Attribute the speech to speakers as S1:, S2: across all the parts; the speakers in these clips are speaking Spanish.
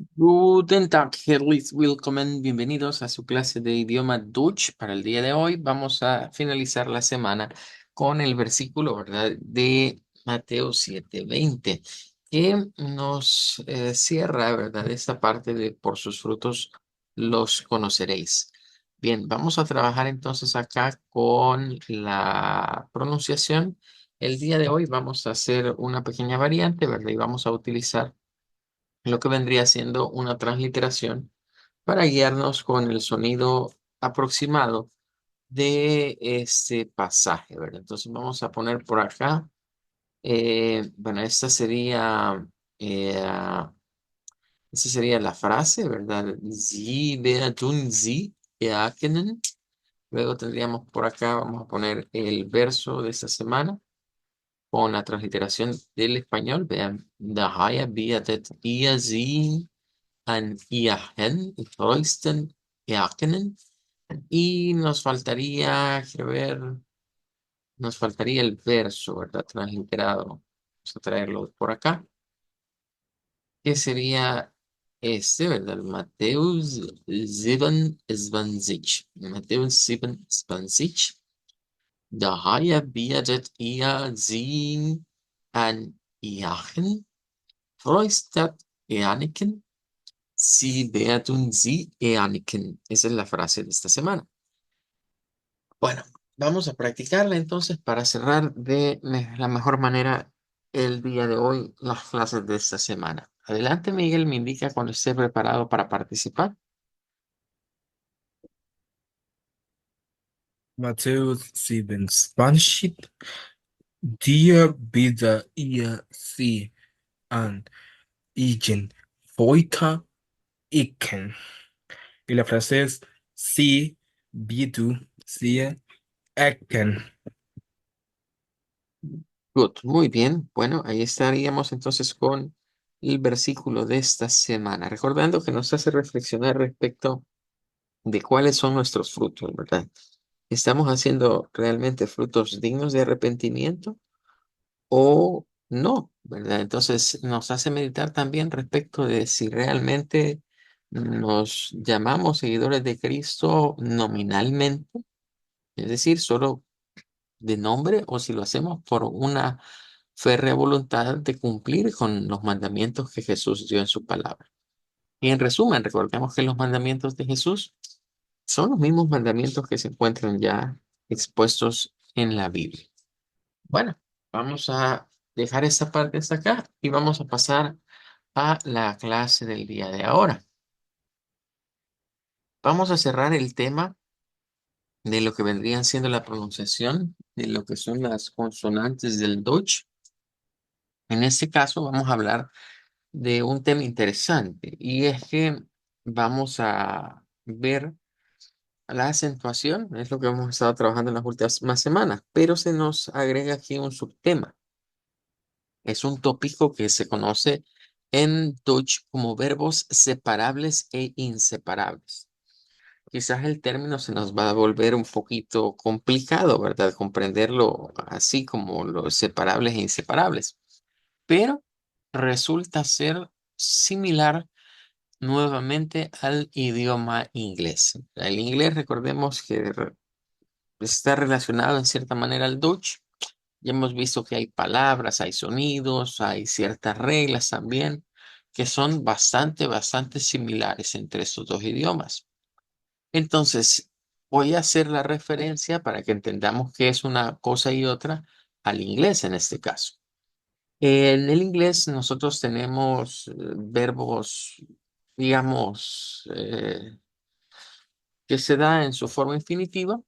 S1: Guten Tag, herzlich willkommen, bienvenidos a su clase de idioma Dutch. Para el día de hoy vamos a finalizar la semana con el versículo, ¿verdad?, de Mateo 7:20, que nos cierra, ¿verdad?, esta parte de por sus frutos los conoceréis. Bien, vamos a trabajar entonces acá con la pronunciación. El día de hoy vamos a hacer una pequeña variante, ¿verdad? Y vamos a utilizar lo que vendría siendo una transliteración para guiarnos con el sonido aproximado de este pasaje, ¿verdad? Entonces vamos a poner por acá, bueno, eh, esta sería la frase, ¿verdad? Sie werden sie erkennen. Luego tendríamos por acá, vamos a poner el verso de esta semana con la transliteración del español. Vean, daher werdet ihr sie an ihren treuesten erkennen. Y nos faltaría, quiero ver, nos faltaría el verso, ¿verdad? Transliterado. Vamos a traerlo por acá. Que sería este, ¿verdad? Matthäus 27. Matthäus 27. Daher werdet ihr sie an ihren treuesten erkennen. Sí, Beatun, sí, Anakin. Esa es la frase de esta semana. Bueno, vamos a practicarla entonces para cerrar de la mejor manera el día de hoy las clases de esta semana. Adelante, Miguel, me indica cuando esté preparado para participar.
S2: Matthäus 27, dir bitte ihr sie an Igen Voita Iken. Y la frase es sí, bidu, sie, eken.
S1: Good, muy bien. Bueno, ahí estaríamos entonces con el versículo de esta semana, recordando que nos hace reflexionar respecto de cuáles son nuestros frutos, ¿verdad? ¿Estamos haciendo realmente frutos dignos de arrepentimiento o no, ¿verdad? Entonces nos hace meditar también respecto de si realmente nos llamamos seguidores de Cristo nominalmente, es decir, solo de nombre, o si lo hacemos por una férrea voluntad de cumplir con los mandamientos que Jesús dio en su palabra. Y en resumen, recordemos que los mandamientos de Jesús son los mismos mandamientos que se encuentran ya expuestos en la Biblia. Bueno, vamos a dejar esta parte hasta acá y vamos a pasar a la clase del día de ahora. Vamos a cerrar el tema de lo que vendrían siendo la pronunciación de lo que son las consonantes del Dutch. En este caso vamos a hablar de un tema interesante y es que vamos a ver la acentuación, es lo que hemos estado trabajando en las últimas semanas, pero se nos agrega aquí un subtema. Es un tópico que se conoce en Dutch como verbos separables e inseparables. Quizás el término se nos va a volver un poquito complicado, ¿verdad? Comprenderlo así como los separables e inseparables, pero resulta ser similar nuevamente al idioma inglés. El inglés, recordemos que está relacionado en cierta manera al Dutch. Ya hemos visto que hay palabras, hay sonidos, hay ciertas reglas también que son bastante similares entre estos dos idiomas. Entonces, voy a hacer la referencia para que entendamos qué es una cosa y otra al inglés en este caso. En el inglés nosotros tenemos verbos, digamos, que se da en su forma infinitiva,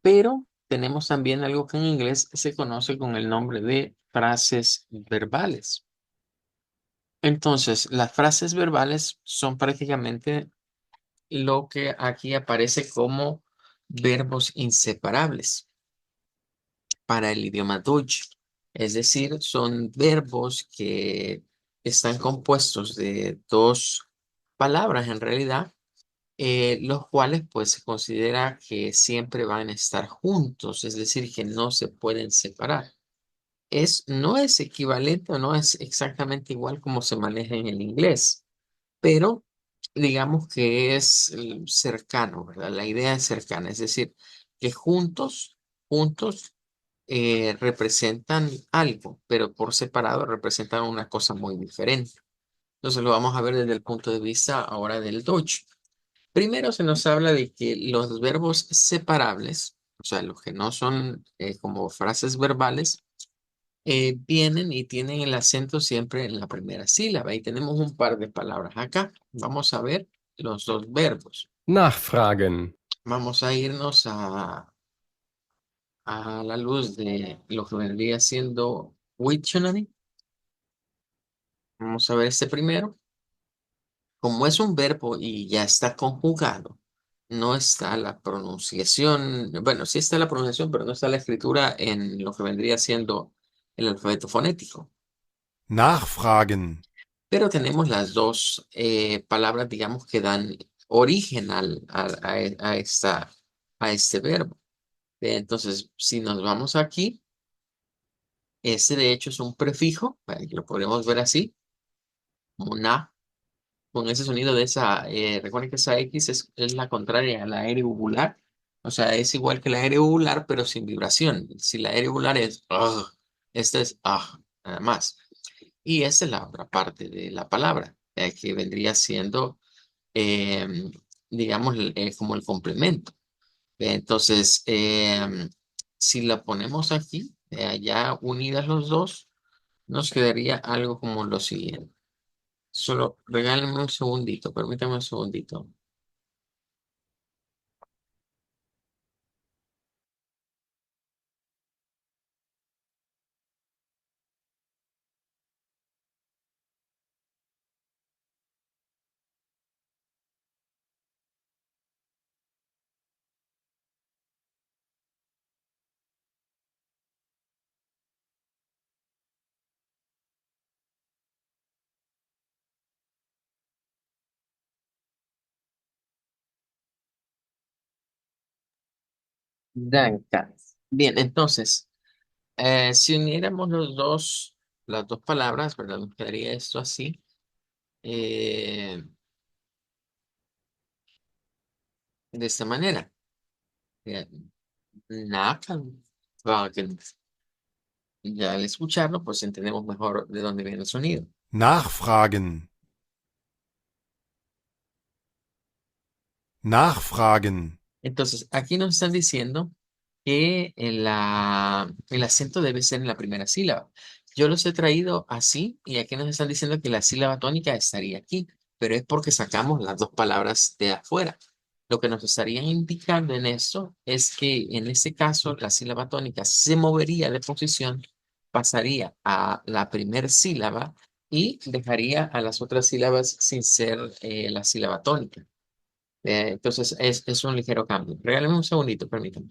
S1: pero tenemos también algo que en inglés se conoce con el nombre de frases verbales. Entonces, las frases verbales son prácticamente lo que aquí aparece como verbos inseparables para el idioma Dutch. Es decir, son verbos que están compuestos de dos palabras en realidad, los cuales pues se considera que siempre van a estar juntos, es decir, que no se pueden separar. No es equivalente o no es exactamente igual como se maneja en el inglés. pero digamos que es cercano, ¿verdad? La idea es cercana, es decir, que juntos representan algo, pero por separado representan una cosa muy diferente. Entonces lo vamos a ver desde el punto de vista ahora del Dutch. Primero se nos habla de que los verbos separables, o sea, los que no son como frases verbales, vienen y tienen el acento siempre en la primera sílaba. Y tenemos un par de palabras acá. Vamos a ver los dos verbos.
S3: Nachfragen.
S1: Vamos a irnos a la luz de lo que vendría siendo Wiktionary. Vamos a ver este primero. Como es un verbo y ya está conjugado, no está la pronunciación, bueno, sí está la pronunciación, pero no está la escritura en lo que vendría siendo el alfabeto fonético.
S3: Nachfragen.
S1: Pero tenemos las dos palabras, digamos, que dan origen a este verbo. Entonces, si nos vamos aquí, este de hecho es un prefijo, lo podemos ver así, como na, con ese sonido de esa, recuerden que esa X es la contraria a la R uvular, o sea, es igual que la R uvular, pero sin vibración. Si la R uvular es, "Ugh", esta es, ah, nada más. Y esa es la otra parte de la palabra, que vendría siendo em, digamos, como el complemento. Entonces, si la ponemos aquí, ya unidas los dos, nos quedaría algo como lo siguiente. Solo regálenme un segundito, permítame un segundito. Danke. Bien, entonces, si uniéramos las dos palabras, ¿verdad? Nos quedaría esto así. De esta manera. Eh, Nachfragen. Ya al escucharlo, pues entendemos mejor de dónde viene el sonido.
S3: Nachfragen. Nachfragen.
S1: Entonces, aquí nos están diciendo que el acento debe ser en la primera sílaba. Yo los he traído así y aquí nos están diciendo que la sílaba tónica estaría aquí, pero es porque sacamos las dos palabras de afuera. Lo que nos estarían indicando en esto es que en este caso la sílaba tónica se movería de posición, pasaría a la primera sílaba y dejaría a las otras sílabas sin ser la sílaba tónica. Entonces es un ligero cambio. Regálame un segundito, permítame.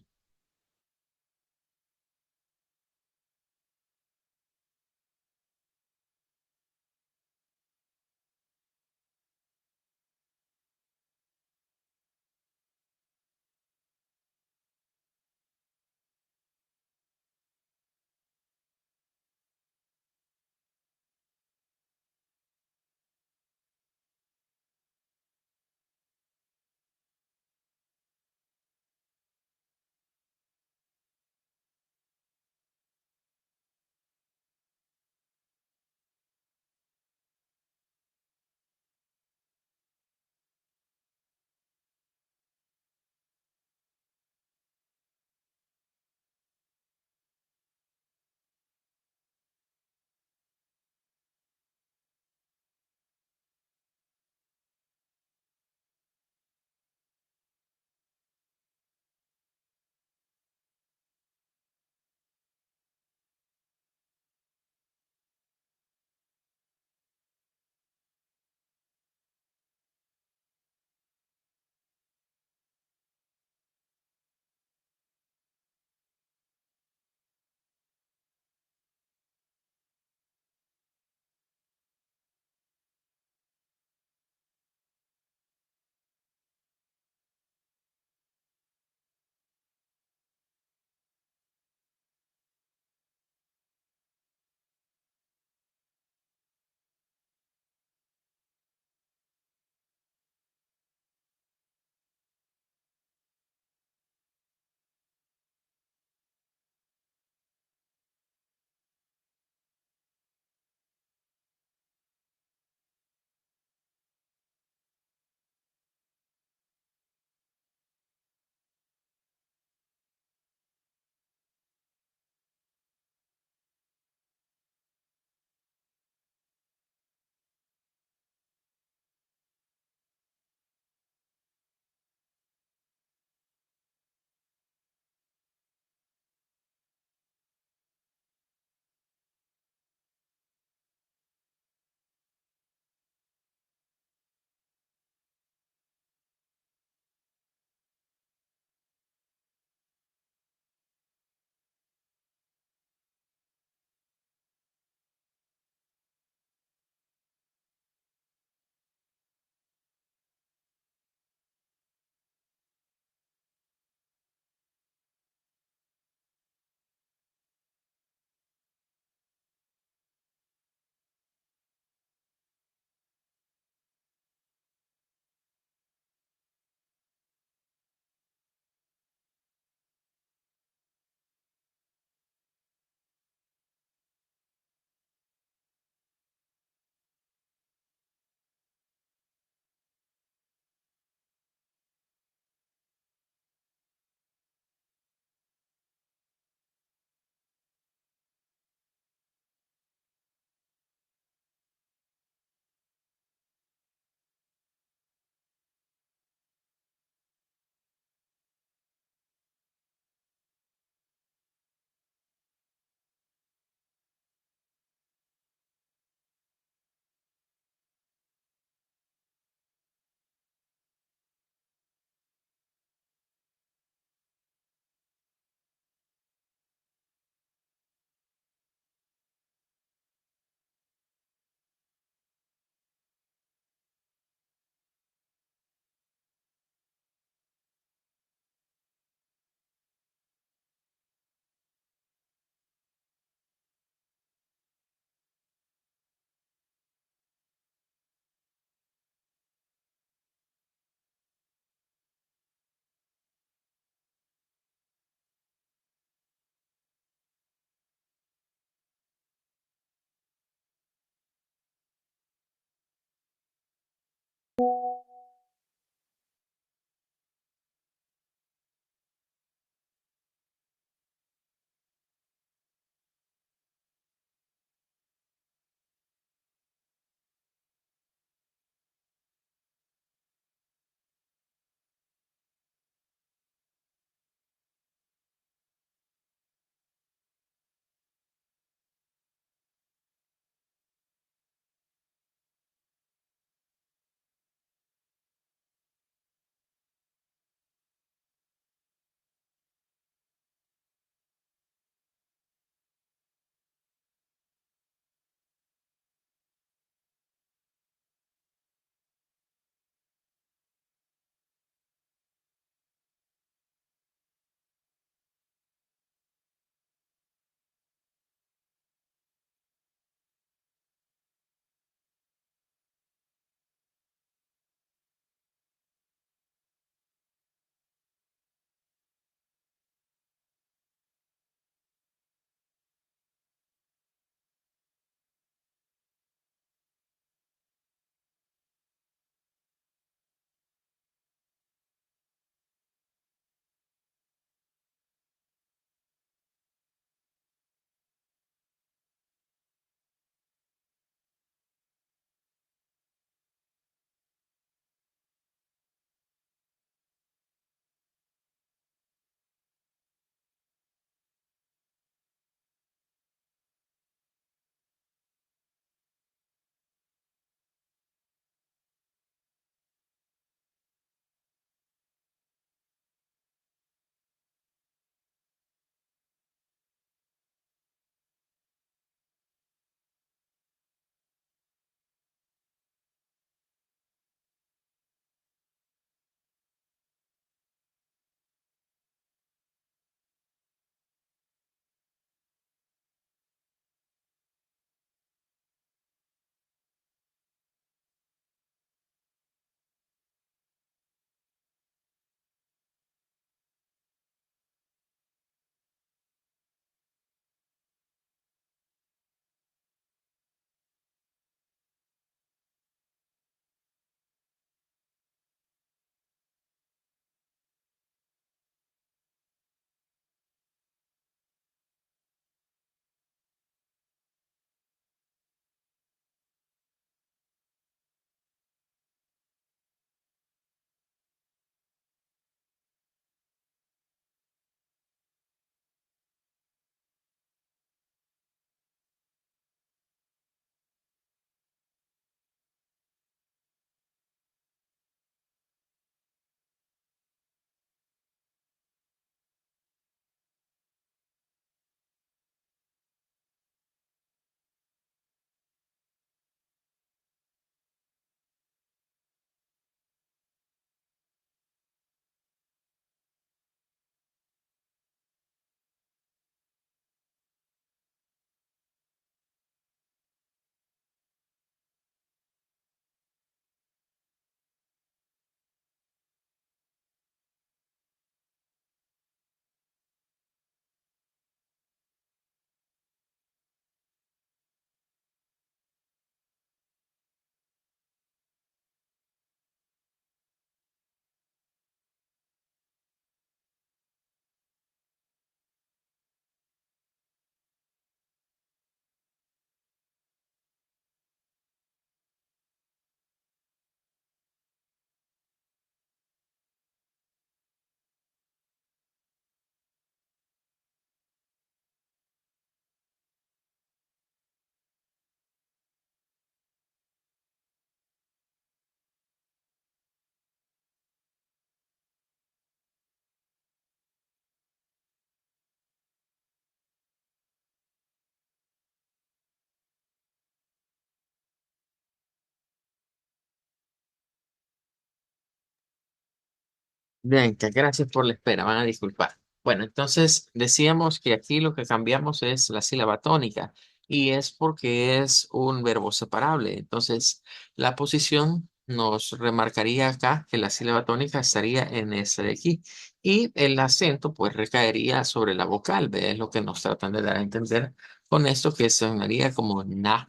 S1: Bien, que gracias por la espera, van a disculpar. Bueno, entonces decíamos que aquí lo que cambiamos es la sílaba tónica y es porque es un verbo separable. Entonces, la posición nos remarcaría acá que la sílaba tónica estaría en ese de aquí y el acento pues recaería sobre la vocal. ¿Ve? Es lo que nos tratan de dar a entender con esto que sonaría como na.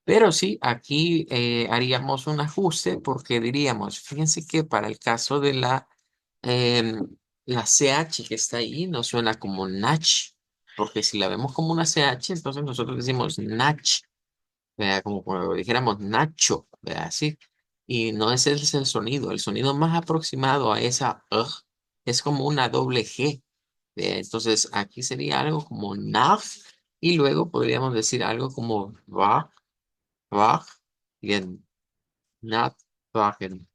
S1: Pero sí, aquí haríamos un ajuste porque diríamos, fíjense que para el caso de la CH que está ahí no suena como Nach, porque si la vemos como una CH, entonces nosotros decimos Nach, ¿verdad? Como cuando dijéramos Nacho, ¿verdad? Así. Y no ese es el sonido. El sonido más aproximado a esa es como una doble G. ¿Verdad? Entonces aquí sería algo como NAF y luego podríamos decir algo como va, va, bien, NAT, wagen.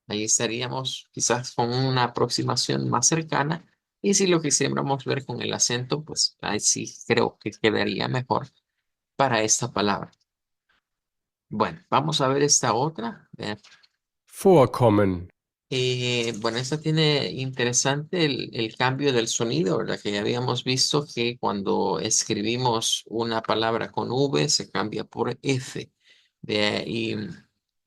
S1: Ahí estaríamos quizás con una aproximación más cercana. Y si lo quisiéramos ver con el acento, pues ahí sí creo que quedaría mejor para esta palabra. Bueno, vamos a ver esta otra.
S3: Vorkommen.
S1: Bueno, esta tiene interesante el cambio del sonido, ¿verdad? Que ya habíamos visto que cuando escribimos una palabra con V se cambia por F. Y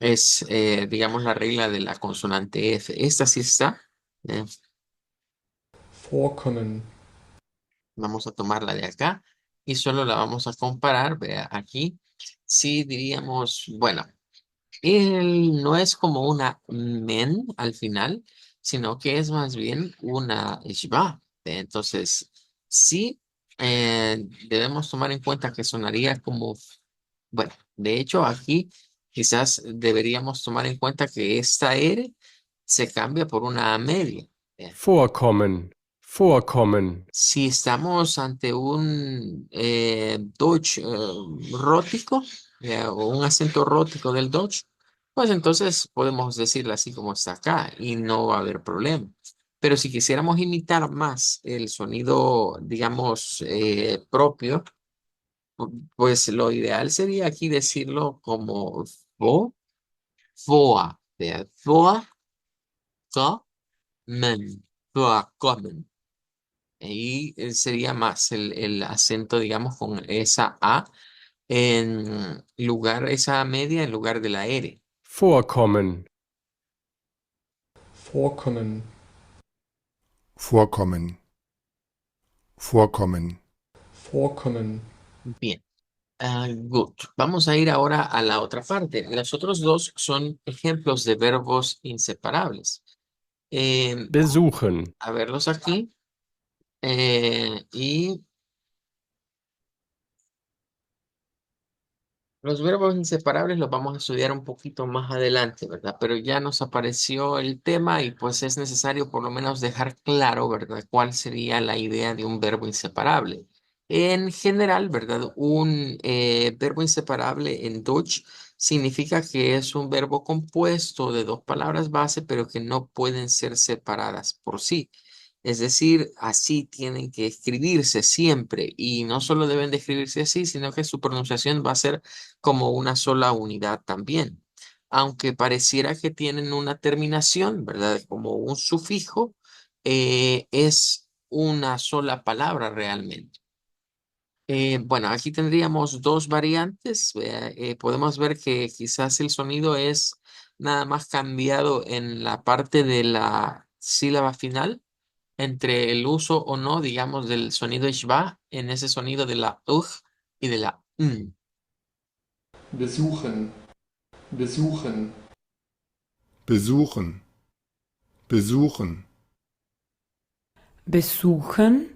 S1: es, digamos, la regla de la consonante F. Esta sí está. ¿Ve?
S4: Vorkommen,
S1: Vamos a tomarla de acá y solo la vamos a comparar. Vea, aquí sí diríamos, bueno. Él no es como una men al final, sino que es más bien una shba. Entonces, sí, debemos tomar en cuenta que sonaría como, bueno, de hecho aquí quizás deberíamos tomar en cuenta que esta R se cambia por una A media.
S3: Vorkommen. Vorkommen.
S1: Si estamos ante un Dutch rótico o un acento rótico del Dutch, pues entonces podemos decirlo así como está acá y no va a haber problema. Pero si quisiéramos imitar más el sonido, digamos, propio, pues lo ideal sería aquí decirlo como vo, voa, voa, co, men, voa, comen. Ahí sería más el acento, digamos, con esa A en lugar, esa media en lugar de la R.
S3: Vorkommen.
S4: vorkommen,
S3: Vorkommen. Vorkommen.
S4: vorkommen,
S1: Bien, good. Vamos a ir ahora a la otra parte. Los otros dos son ejemplos de verbos inseparables. Vamos
S3: Besuchen.
S1: a verlos aquí. Y los verbos inseparables los vamos a estudiar un poquito más adelante, ¿verdad? Pero ya nos apareció el tema y pues es necesario por lo menos dejar claro, ¿verdad? ¿Cuál sería la idea de un verbo inseparable? En general, ¿verdad? Un verbo inseparable en Dutch significa que es un verbo compuesto de dos palabras base, pero que no pueden ser separadas por sí. Es decir, así tienen que escribirse siempre y no solo deben de escribirse así, sino que su pronunciación va a ser como una sola unidad también. Aunque pareciera que tienen una terminación, ¿verdad? Como un sufijo, es una sola palabra realmente. Bueno, aquí tendríamos dos variantes. Podemos ver que quizás el sonido es nada más cambiado en la parte de la sílaba final entre el uso o no, digamos, del sonido ishba en ese sonido de la y de la
S4: besuchen, besuchen,
S3: Besuchen. Besuchen.
S5: Besuchen.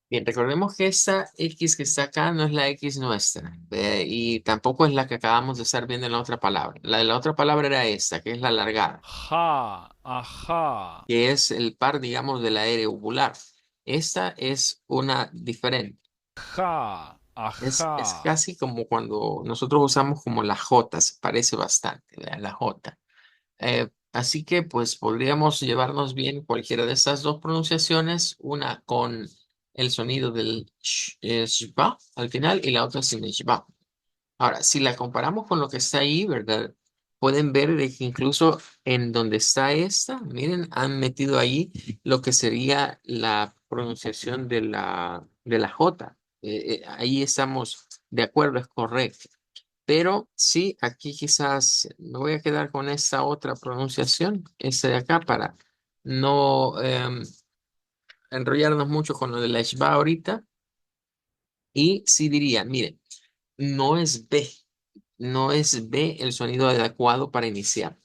S1: Bien, recordemos que esta X que está acá no es la X nuestra, y tampoco es la que acabamos de estar viendo en la otra palabra. La de la otra palabra era esta, que es la alargada,
S6: Ja, ajá.
S1: que es el par, digamos, de la R uvular. Esta es una diferente.
S6: Ja,
S1: Es
S6: ajá.
S1: casi como cuando nosotros usamos como la J, se parece bastante, ¿verdad? La J. Así que pues podríamos llevarnos bien cualquiera de estas dos pronunciaciones, una con el sonido del shba al final y la otra sin el shba. Ahora, si la comparamos con lo que está ahí, ¿verdad? Pueden ver de que incluso en donde está esta, miren, han metido ahí lo que sería la pronunciación de la J. Ahí estamos de acuerdo, es correcto. Pero sí, aquí quizás me voy a quedar con esta otra pronunciación, esta de acá, para no enrollarnos mucho con lo de la shba ahorita. Y sí diría, miren, no es B, no es B el sonido adecuado para iniciar.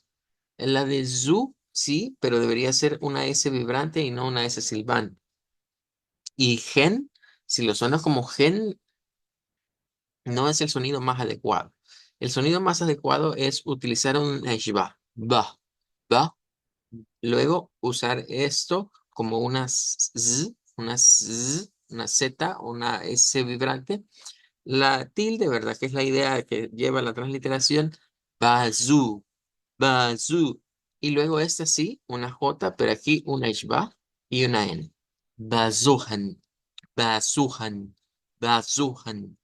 S1: En la de zu, sí, pero debería ser una S vibrante y no una S silbante. Y gen, si lo suena como gen, no es el sonido más adecuado. El sonido más adecuado es utilizar un eshba, ba, ba. Luego usar esto como una Z, una S vibrante. La tilde, ¿verdad? Que es la idea que lleva la transliteración. Bazoo, bazoo. Y luego esta sí, una J, pero aquí una ishba y una N. Bazuhan, bazuhan, bazuhan.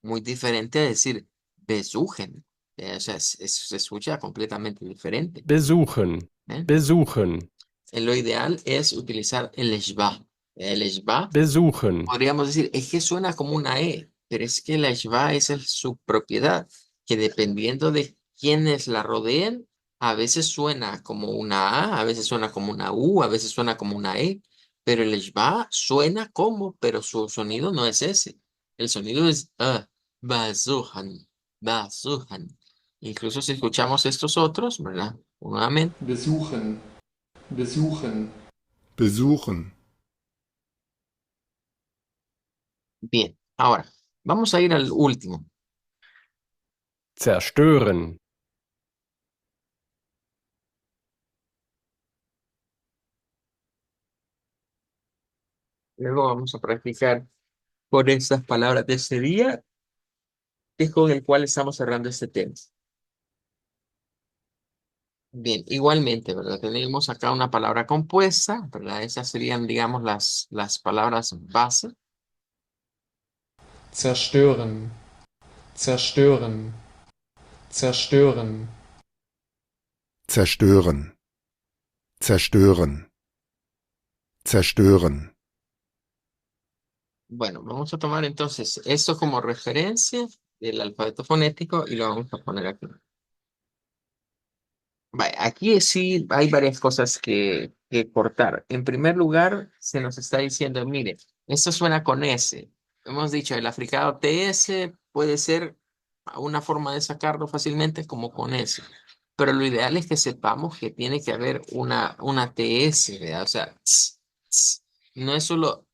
S1: Muy diferente a decir besuchen. O sea, se escucha completamente diferente.
S3: besuchen,
S1: ¿Eh?
S3: besuchen,
S1: Lo ideal es utilizar el ishba. El ishba
S3: besuchen,
S1: podríamos decir, es que suena como una E, pero es que la Shva esa es su propiedad, que dependiendo de quiénes la rodeen, a veces suena como una A, a veces suena como una U, a veces suena como una E, pero el Shva suena como, pero su sonido no es ese. El sonido es bazuhan, bazuhan. Incluso si escuchamos estos otros, ¿verdad? Nuevamente.
S4: besuchen, besuchen,
S3: besuchen,
S1: Bien, ahora vamos a ir al último.
S3: zerstören,
S1: Luego vamos a practicar con estas palabras de ese día, que es con el cual estamos cerrando este tema. Bien, igualmente, ¿verdad? Tenemos acá una palabra compuesta, ¿verdad? Esas serían, digamos, las palabras base.
S4: zerstören, zerstören, zerstören,
S3: zerstören, zerstören, zerstören,
S1: Bueno, vamos a tomar entonces esto como referencia del alfabeto fonético y lo vamos a poner aquí. Vaya, aquí sí hay varias cosas que cortar. En primer lugar, se nos está diciendo, mire, esto suena con S. Hemos dicho, el africado TS puede ser una forma de sacarlo fácilmente como con S. Pero lo ideal es que sepamos que tiene que haber una TS, ¿verdad? O sea, no es solo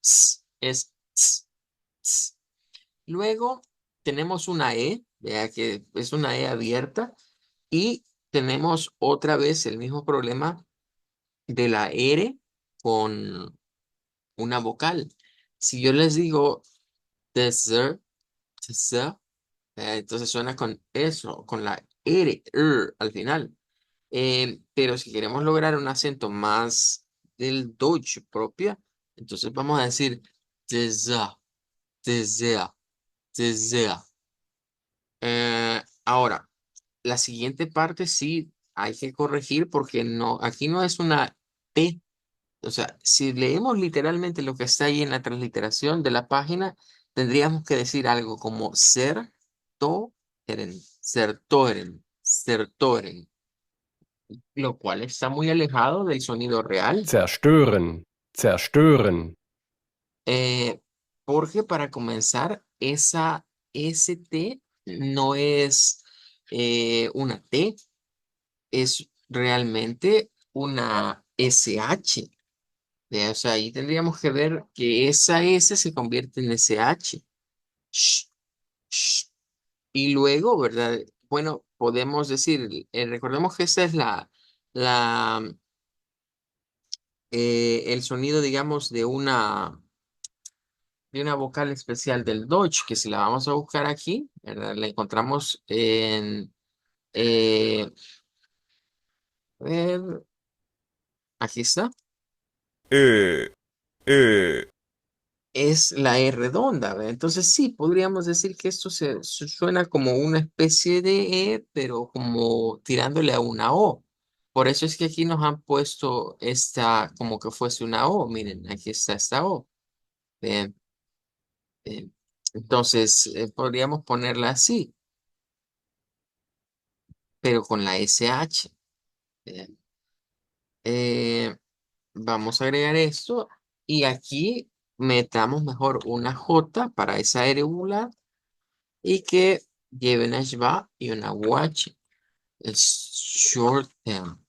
S1: es ts. Luego tenemos una E, vea que es una E abierta. Y tenemos otra vez el mismo problema de la R con una vocal. Si yo les digo dessert, dessert, entonces suena con eso, con la al final. Pero si queremos lograr un acento más del Deutsch propia, entonces vamos a decir dessert, dessert, dessert. Ahora, la siguiente parte sí hay que corregir porque no, aquí no es una T. O sea, si leemos literalmente lo que está ahí en la transliteración de la página, tendríamos que decir algo como ser, to, eren, ser, toeren, ser, toeren, lo cual está muy alejado del sonido real.
S3: zerstören, zerstören,
S1: Eh, Porque para comenzar, esa ST no es una T, es realmente una SH. O sea, ahí tendríamos que ver que esa S se convierte en SH. Sh, sh. Y luego, ¿verdad? Bueno, podemos decir, recordemos que esa es la, el sonido, digamos, de una vocal especial del Deutsch, que si la vamos a buscar aquí, ¿verdad? La encontramos en, a ver, aquí está.
S3: ö, ö,
S1: Es la E redonda, ¿ve? Entonces sí, podríamos decir que esto suena como una especie de E, pero como tirándole a una O. Por eso es que aquí nos han puesto esta como que fuese una O. Miren, aquí está esta O. Bien, bien. Entonces, podríamos ponerla así, pero con la SH. Bien. Eh, Vamos a agregar esto y aquí metamos mejor una J para esa E regular y que lleven a y una watch es short term.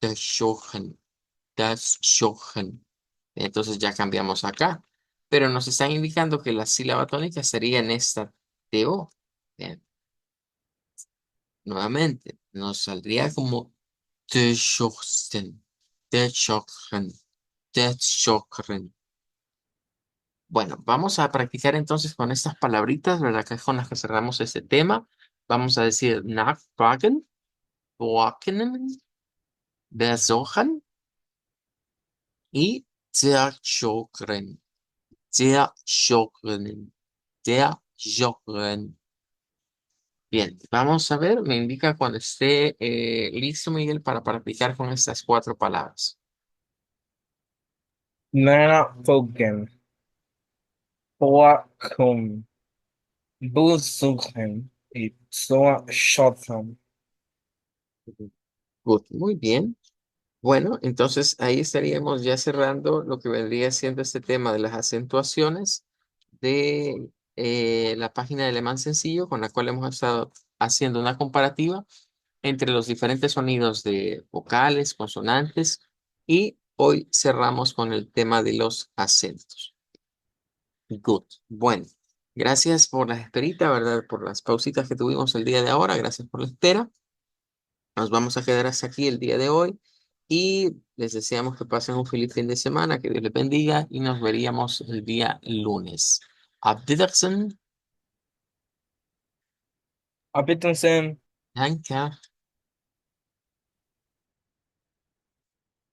S1: Das Jochen. Das Jochen. Entonces ya cambiamos acá. Pero nos están indicando que la sílaba tónica sería en esta TO. Bien, nuevamente, nos saldría como Desjochen. Desjochen. Desjochen. Bueno, vamos a practicar entonces con estas palabritas, ¿verdad? Que es con las que cerramos este tema. Vamos a decir nachfragen, walken, besuchen y zerchokren. Zerchokren. Zerchokren. Bien, vamos a ver, me indica cuando esté listo, Miguel, para practicar con estas 4 palabras.
S2: Nachfolgen. Vorkommen. Besuchen. Y Zuschauen.
S1: Good, muy bien. Bueno, entonces ahí estaríamos ya cerrando lo que vendría siendo este tema de las acentuaciones de la página de Alemán Sencillo, con la cual hemos estado haciendo una comparativa entre los diferentes sonidos de vocales, consonantes, y hoy cerramos con el tema de los acentos. Good. Bueno, gracias por la esperita, ¿verdad? Por las pausitas que tuvimos el día de ahora. Gracias por la espera. Nos vamos a quedar hasta aquí el día de hoy y les deseamos que pasen un feliz fin de semana, que Dios les bendiga y nos veríamos el día lunes. Auf Wiedersehen.
S2: Auf Wiedersehen.
S1: Danke.